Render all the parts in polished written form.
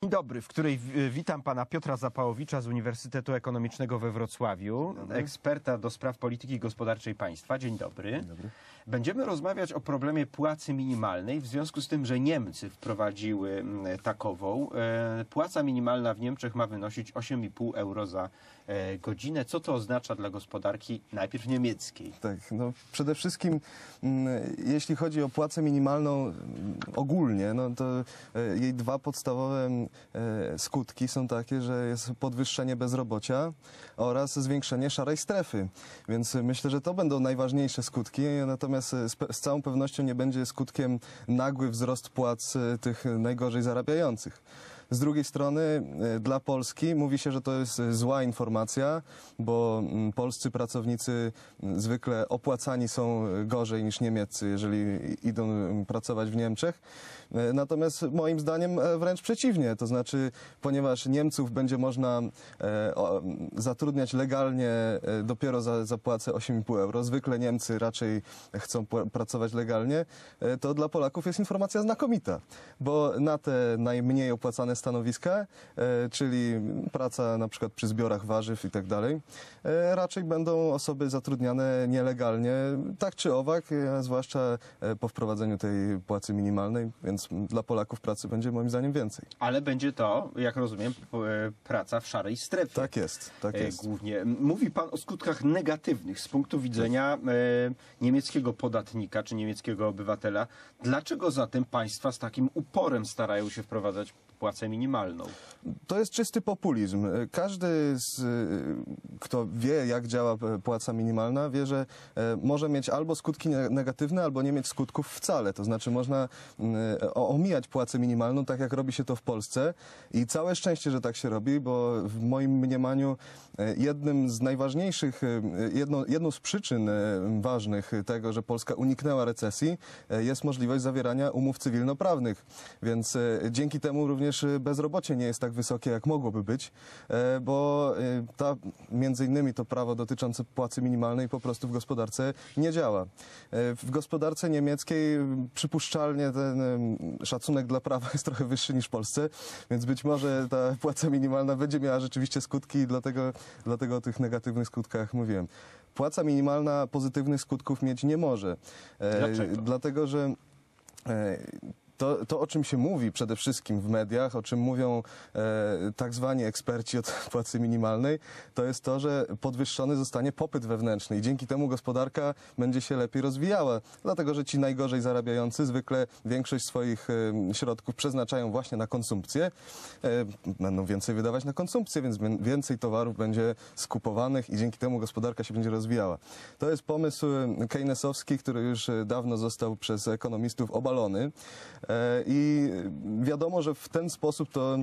Dzień dobry, w której witam pana Piotra Zapałowicza z Uniwersytetu Ekonomicznego we Wrocławiu, eksperta do spraw polityki gospodarczej państwa. Dzień dobry. Dzień dobry. Będziemy rozmawiać o problemie płacy minimalnej w związku z tym, że Niemcy wprowadziły takową. Płaca minimalna w Niemczech ma wynosić 8,5 euro za godzinę. Co to oznacza dla gospodarki najpierw niemieckiej? Tak, no przede wszystkim jeśli chodzi o płacę minimalną ogólnie, no to jej dwa podstawowe skutki są takie, że jest podwyższenie bezrobocia oraz zwiększenie szarej strefy. Więc myślę, że to będą najważniejsze skutki, natomiast z całą pewnością nie będzie skutkiem nagły wzrost płac tych najgorzej zarabiających. Z drugiej strony dla Polski mówi się, że to jest zła informacja, bo polscy pracownicy zwykle opłacani są gorzej niż niemieccy, jeżeli idą pracować w Niemczech. Natomiast moim zdaniem wręcz przeciwnie, to znaczy ponieważ Niemców będzie można zatrudniać legalnie dopiero za płacę 8,5 euro, zwykle Niemcy raczej chcą pracować legalnie, to dla Polaków jest informacja znakomita, bo na te najmniej opłacane stanowiska, czyli praca na przykład przy zbiorach warzyw i tak dalej, raczej będą osoby zatrudniane nielegalnie, tak czy owak, zwłaszcza po wprowadzeniu tej płacy minimalnej, więc dla Polaków pracy będzie moim zdaniem więcej. Ale będzie to, jak rozumiem, praca w szarej strefie. Tak jest, tak jest. Głównie. Mówi pan o skutkach negatywnych z punktu widzenia niemieckiego podatnika czy niemieckiego obywatela. Dlaczego zatem państwa z takim uporem starają się wprowadzać płacę minimalną? To jest czysty populizm. Każdy, kto wie, jak działa płaca minimalna, wie, że może mieć albo skutki negatywne, albo nie mieć skutków wcale. To znaczy można omijać płacę minimalną, tak jak robi się to w Polsce. I całe szczęście, że tak się robi, bo w moim mniemaniu jednym z najważniejszych, jedną z przyczyn ważnych tego, że Polska uniknęła recesji, jest możliwość zawierania umów cywilnoprawnych. Więc dzięki temu również bezrobocie nie jest tak wysokie, jak mogłoby być, bo między innymi to prawo dotyczące płacy minimalnej po prostu w gospodarce nie działa. W gospodarce niemieckiej przypuszczalnie ten szacunek dla prawa jest trochę wyższy niż w Polsce, więc być może ta płaca minimalna będzie miała rzeczywiście skutki i dlatego o tych negatywnych skutkach mówiłem. Płaca minimalna pozytywnych skutków mieć nie może. Dlaczego? Dlatego, że to, o czym się mówi przede wszystkim w mediach, o czym mówią tak zwani eksperci od płacy minimalnej, to jest to, że podwyższony zostanie popyt wewnętrzny i dzięki temu gospodarka będzie się lepiej rozwijała. Dlatego, że ci najgorzej zarabiający zwykle większość swoich środków przeznaczają właśnie na konsumpcję. Będą więcej wydawać na konsumpcję, więc więcej towarów będzie skupowanych i dzięki temu gospodarka się będzie rozwijała. To jest pomysł keynesowski, który już dawno został przez ekonomistów obalony. I wiadomo, że w ten sposób to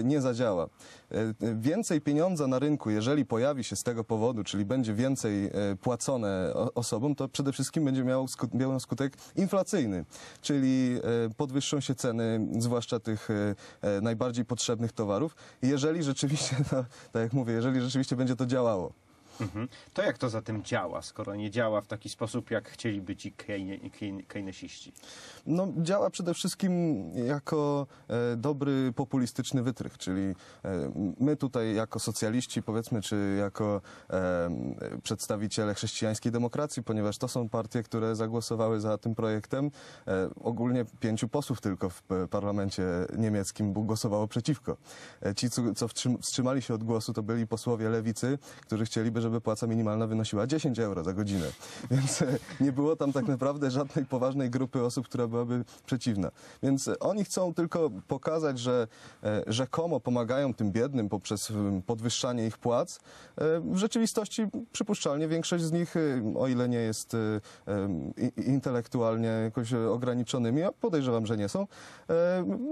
nie zadziała. Więcej pieniądza na rynku, jeżeli pojawi się z tego powodu, czyli będzie więcej płacone osobom, to przede wszystkim będzie miało skutek inflacyjny, czyli podwyższą się ceny, zwłaszcza tych najbardziej potrzebnych towarów, jeżeli rzeczywiście, no, tak jak mówię, jeżeli rzeczywiście będzie to działało. To jak to zatem działa, skoro nie działa w taki sposób, jak chcieliby ci keynesiści? No, działa przede wszystkim jako dobry populistyczny wytrych, czyli my tutaj jako socjaliści, powiedzmy, czy jako przedstawiciele chrześcijańskiej demokracji, ponieważ to są partie, które zagłosowały za tym projektem, ogólnie 5 posłów tylko w parlamencie niemieckim głosowało przeciwko. Ci, co wstrzymali się od głosu, to byli posłowie lewicy, którzy chcieliby, żeby płaca minimalna wynosiła 10 euro za godzinę. Więc nie było tam tak naprawdę żadnej poważnej grupy osób, która byłaby przeciwna. Więc oni chcą tylko pokazać, że rzekomo pomagają tym biednym poprzez podwyższanie ich płac. W rzeczywistości przypuszczalnie większość z nich, o ile nie jest intelektualnie jakoś ograniczonymi, a podejrzewam, że nie są,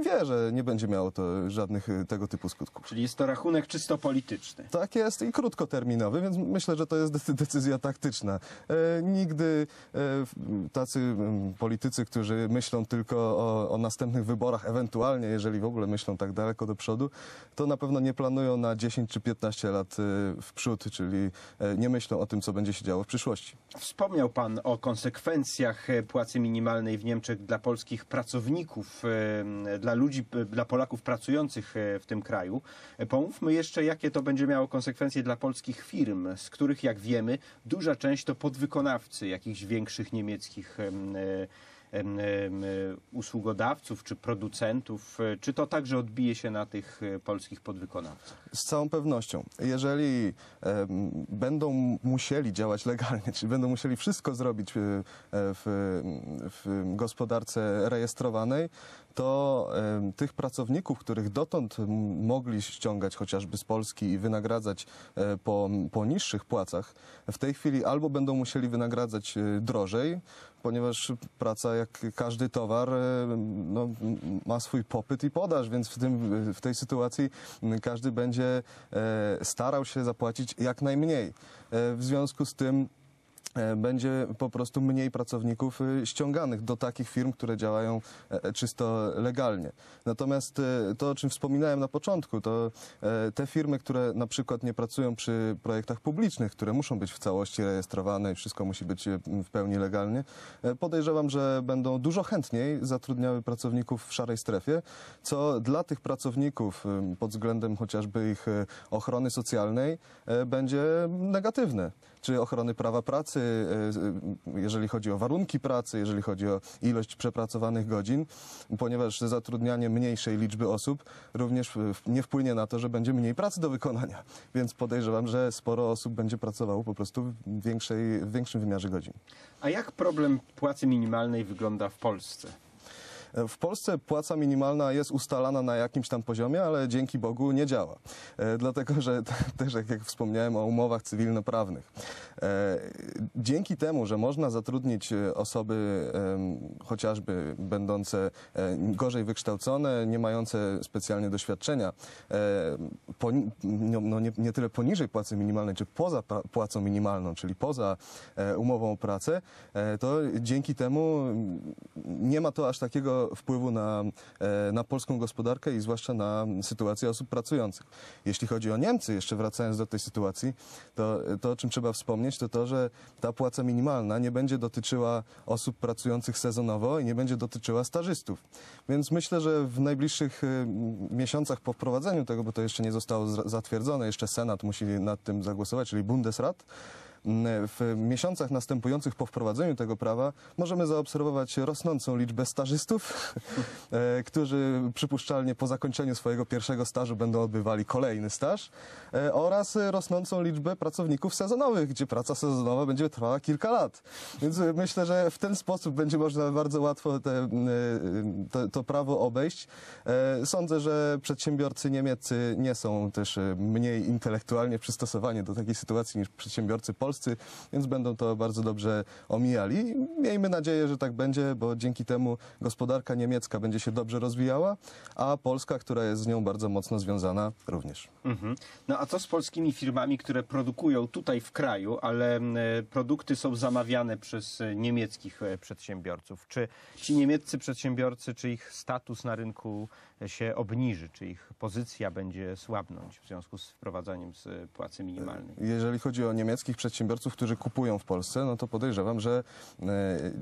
wie, że nie będzie miało to żadnych tego typu skutków. Czyli jest to rachunek czysto polityczny. Tak jest i krótkoterminowy, więc myślę, że to jest decyzja taktyczna. Nigdy tacy politycy, którzy myślą tylko o następnych wyborach, ewentualnie, jeżeli w ogóle myślą tak daleko do przodu, to na pewno nie planują na 10 czy 15 lat w przód, czyli nie myślą o tym, co będzie się działo w przyszłości. Wspomniał pan o konsekwencjach płacy minimalnej w Niemczech dla polskich pracowników, dla ludzi, dla Polaków pracujących w tym kraju. Pomówmy jeszcze, jakie to będzie miało konsekwencje dla polskich firm, z których, jak wiemy, duża część to podwykonawcy jakichś większych niemieckich usługodawców czy producentów. Czy to także odbije się na tych polskich podwykonawcach? Z całą pewnością. Jeżeli będą musieli działać legalnie, czyli będą musieli wszystko zrobić w gospodarce rejestrowanej, to tych pracowników, których dotąd mogli ściągać chociażby z Polski i wynagradzać po niższych płacach, w tej chwili albo będą musieli wynagradzać drożej, ponieważ praca, jak każdy towar, no, ma swój popyt i podaż, więc w tej sytuacji każdy będzie starał się zapłacić jak najmniej. W związku z tym będzie po prostu mniej pracowników ściąganych do takich firm, które działają czysto legalnie. Natomiast to, o czym wspominałem na początku, to te firmy, które na przykład nie pracują przy projektach publicznych, które muszą być w całości rejestrowane i wszystko musi być w pełni legalnie, podejrzewam, że będą dużo chętniej zatrudniały pracowników w szarej strefie, co dla tych pracowników pod względem chociażby ich ochrony socjalnej będzie negatywne. Czy ochrony prawa pracy, jeżeli chodzi o warunki pracy, jeżeli chodzi o ilość przepracowanych godzin, ponieważ zatrudnianie mniejszej liczby osób również nie wpłynie na to, że będzie mniej pracy do wykonania. Więc podejrzewam, że sporo osób będzie pracowało po prostu w większym wymiarze godzin. A jak problem płacy minimalnej wygląda w Polsce? W Polsce płaca minimalna jest ustalana na jakimś tam poziomie, ale dzięki Bogu nie działa. Dlatego, że też jak wspomniałem o umowach cywilnoprawnych. Dzięki temu, że można zatrudnić osoby chociażby będące gorzej wykształcone, nie mające specjalnie doświadczenia, nie tyle poniżej płacy minimalnej, czy poza płacą minimalną, czyli poza umową o pracę, to dzięki temu nie ma to aż takiego wpływu na polską gospodarkę i zwłaszcza na sytuację osób pracujących. Jeśli chodzi o Niemcy, jeszcze wracając do tej sytuacji, to o czym trzeba wspomnieć, to to, że ta płaca minimalna nie będzie dotyczyła osób pracujących sezonowo i nie będzie dotyczyła stażystów. Więc myślę, że w najbliższych miesiącach po wprowadzeniu tego, bo to jeszcze nie zostało zatwierdzone, jeszcze Senat musi nad tym zagłosować, czyli Bundesrat, w miesiącach następujących po wprowadzeniu tego prawa możemy zaobserwować rosnącą liczbę stażystów, którzy przypuszczalnie po zakończeniu swojego pierwszego stażu będą odbywali kolejny staż, oraz rosnącą liczbę pracowników sezonowych, gdzie praca sezonowa będzie trwała kilka lat. Więc myślę, że w ten sposób będzie można bardzo łatwo to prawo obejść. Sądzę, że przedsiębiorcy niemieccy nie są też mniej intelektualnie przystosowani do takiej sytuacji niż przedsiębiorcy polscy, więc będą to bardzo dobrze omijali. Miejmy nadzieję, że tak będzie, bo dzięki temu gospodarka niemiecka będzie się dobrze rozwijała, a polska, która jest z nią bardzo mocno związana, również. No a co z polskimi firmami, które produkują tutaj w kraju, ale produkty są zamawiane przez niemieckich przedsiębiorców? Czy ci niemieccy przedsiębiorcy, czy ich status na rynku się obniży, czy ich pozycja będzie słabnąć w związku z wprowadzaniem płacy minimalnej? Jeżeli chodzi o niemieckich przedsiębiorców, którzy kupują w Polsce, no to podejrzewam, że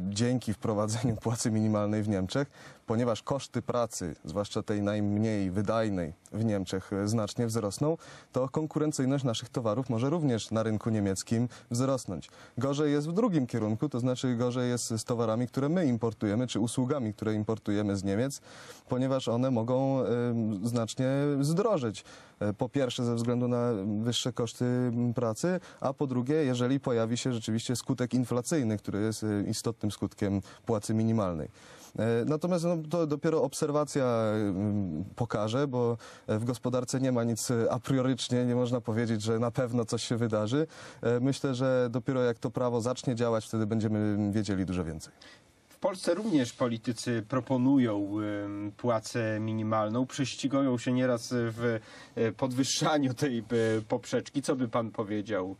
dzięki wprowadzeniu płacy minimalnej w Niemczech, ponieważ koszty pracy, zwłaszcza tej najmniej wydajnej w Niemczech, znacznie wzrosną, to konkurencyjność naszych towarów może również na rynku niemieckim wzrosnąć. Gorzej jest w drugim kierunku, to znaczy gorzej jest z towarami, które my importujemy, czy usługami, które importujemy z Niemiec, ponieważ one mogą znacznie zdrożeć. Po pierwsze ze względu na wyższe koszty pracy, a po drugie, jeżeli pojawi się rzeczywiście skutek inflacyjny, który jest istotnym skutkiem płacy minimalnej. Natomiast to dopiero obserwacja pokaże, bo w gospodarce nie ma nic a priorycznie, nie można powiedzieć, że na pewno coś się wydarzy. Myślę, że dopiero jak to prawo zacznie działać, wtedy będziemy wiedzieli dużo więcej. W Polsce również politycy proponują płacę minimalną, prześcigają się nieraz w podwyższaniu tej poprzeczki. Co by pan powiedział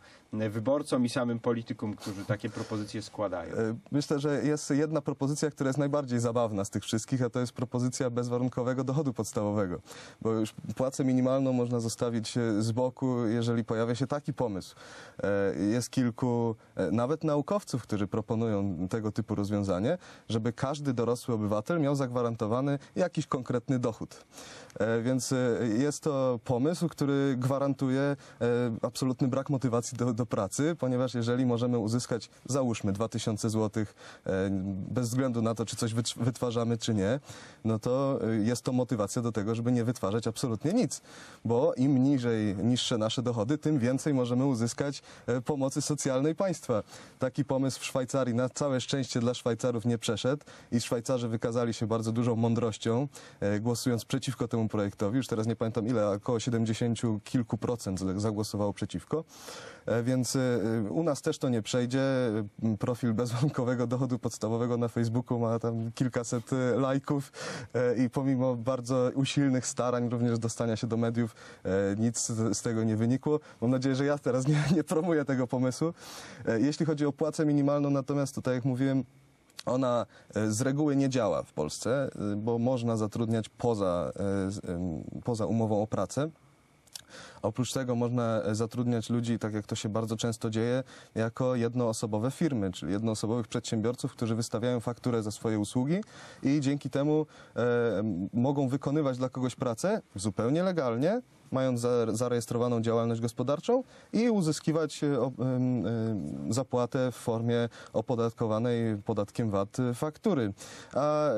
wyborcom i samym politykom, którzy takie propozycje składają? Myślę, że jest jedna propozycja, która jest najbardziej zabawna z tych wszystkich, a to jest propozycja bezwarunkowego dochodu podstawowego. Bo już płacę minimalną można zostawić z boku, jeżeli pojawia się taki pomysł. Jest kilku nawet naukowców, którzy proponują tego typu rozwiązanie, żeby każdy dorosły obywatel miał zagwarantowany jakiś konkretny dochód. Więc jest to pomysł, który gwarantuje absolutny brak motywacji do pracy, ponieważ jeżeli możemy uzyskać, załóżmy, 2000 zł bez względu na to, czy coś wytwarzamy, czy nie, no to jest to motywacja do tego, żeby nie wytwarzać absolutnie nic. Bo im niższe nasze dochody, tym więcej możemy uzyskać pomocy socjalnej państwa. Taki pomysł w Szwajcarii na całe szczęście dla Szwajcarów nie przeszedł i Szwajcarzy wykazali się bardzo dużą mądrością, głosując przeciwko temu projektowi. Już teraz nie pamiętam ile, około 70 kilku procent zagłosowało przeciwko. Więc u nas też to nie przejdzie. Profil bezwarunkowego dochodu podstawowego na Facebooku ma tam kilkaset lajków i pomimo bardzo usilnych starań również dostania się do mediów nic z tego nie wynikło. Mam nadzieję, że ja teraz nie promuję tego pomysłu. Jeśli chodzi o płacę minimalną, natomiast tutaj, jak mówiłem, ona z reguły nie działa w Polsce, bo można zatrudniać poza umową o pracę. Oprócz tego można zatrudniać ludzi, tak jak to się bardzo często dzieje, jako jednoosobowe firmy, czyli jednoosobowych przedsiębiorców, którzy wystawiają fakturę za swoje usługi i dzięki temu mogą wykonywać dla kogoś pracę zupełnie legalnie, mając zarejestrowaną działalność gospodarczą i uzyskiwać zapłatę w formie opodatkowanej podatkiem VAT faktury. A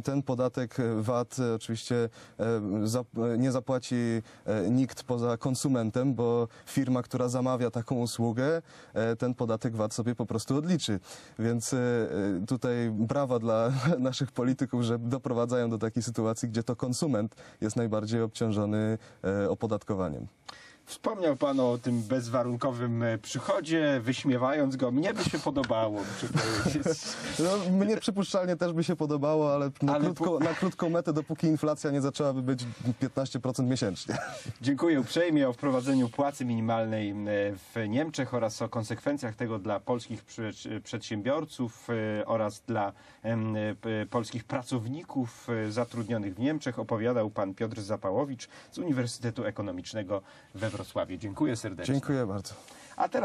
ten podatek VAT oczywiście nie zapłaci nikt poza konsumentem, bo firma, która zamawia taką usługę, ten podatek VAT sobie po prostu odliczy. Więc tutaj brawa dla naszych polityków, że doprowadzają do takiej sytuacji, gdzie to konsument jest najbardziej obciążony opodatkowaniem. Wspomniał Pan o tym bezwarunkowym przychodzie, wyśmiewając go. Mnie by się podobało, muszę powiedzieć. No, mnie przypuszczalnie też by się podobało, ale na krótką metę, dopóki inflacja nie zaczęłaby być 15% miesięcznie. Dziękuję uprzejmie o wprowadzeniu płacy minimalnej w Niemczech oraz o konsekwencjach tego dla polskich przedsiębiorców oraz dla polskich pracowników zatrudnionych w Niemczech. Opowiadał Pan Piotr Zapałowicz z Uniwersytetu Ekonomicznego we Wrocławiu. Dziękuję serdecznie. Dziękuję bardzo. A teraz